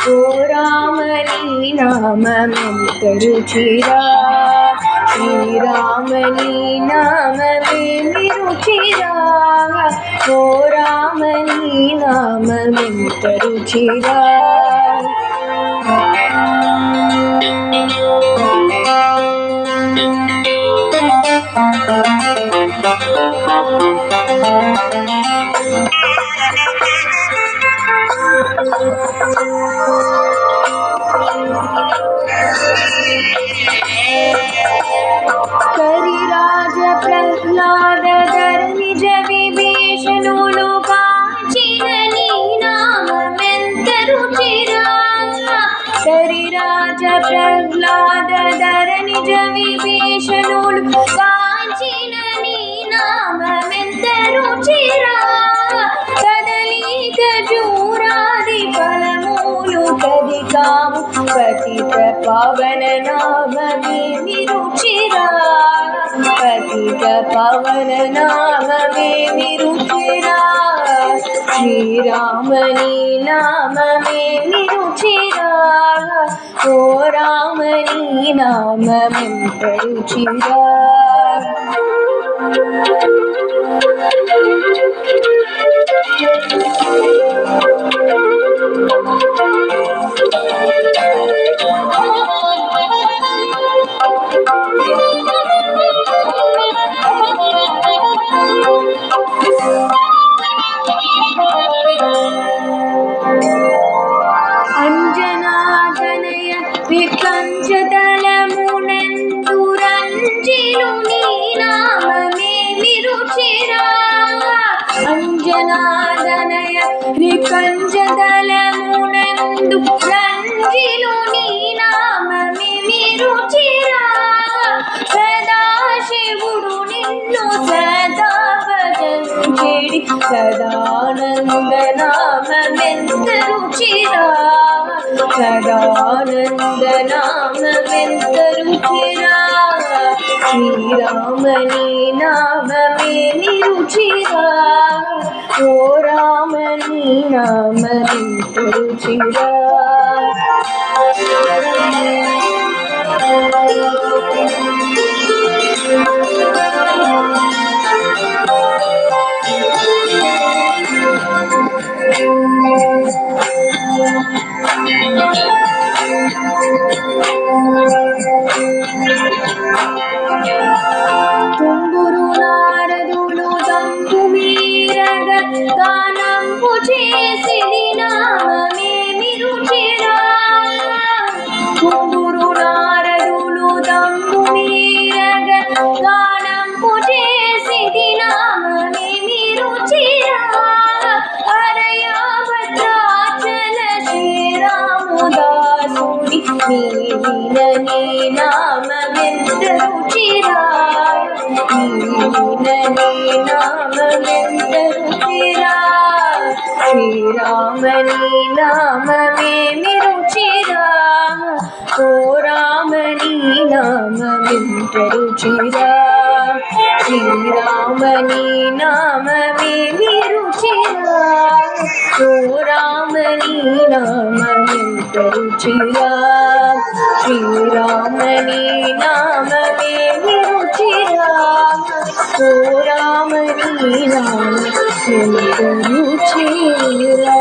ఓ రామ నీ నామమెంత రుచిరా శ్రీరామ నీ నామమేమి రుచిరా ఓ రామ నీ నామమెంత రుచిరా కరిరాజ ప్రహ్లాద ధర నిజ విభీషణులు కాచిన నీ నామమెంత రుచిరా కరిరాజ ప్రహ్లాద ధర నిజ విభీషణులు కాచిన నీ నామమెంత రుచిరా కదలిక జూరాది ఫలమూలు కదికాము పతిత పవన నామమేమి రుచిరా పతిత పవన నామమేమి రుచిరా శ్రీరామ నీ నామమేమి రుచిరా ఓ రామ నీ నామమెంత రుచిరా అంజనాతనయ వికంచదళమునందు రంజిను నీ నామమేమి రుచిరా అంజనాతనయ వికంచదళమునందు రంజిను నీ నామమేమి రుచిరా సదాశివుడు నిన్ను సదా భజించెడి సదానంద నామమెంత రుచిరా సదానంద నామమెంత రుచిరా శ్రీరామ నీ నామమేమి రుచిరా ఓ రామ నీ నామమెంత రుచిరా తుంబురు నారదులు తంబు మీరగ గానంబు చేసిది నామమేమి రుచిరా తుంబురు నారదులు తంబు మీరగ గానంబు చేసిది నామమేమి రుచిరా హరయా భద్రాచల శ్రీరామదాసుని నీ వినని నామమెంత రుచిరా నీ వినని నామమెంత రుచిరా శ్రీరామ నీ నామమేమి రుచిరా ఓ రామ నీ నామమెంత రుచిరా శ్రీరామ నీ నామమేమి రుచిరా ఓ రామ నీ నామమెంత రుచిరా శ్రీరామ నీ నామమేమి రుచిరా ఓ రామ నీ నామమెంత రుచిరా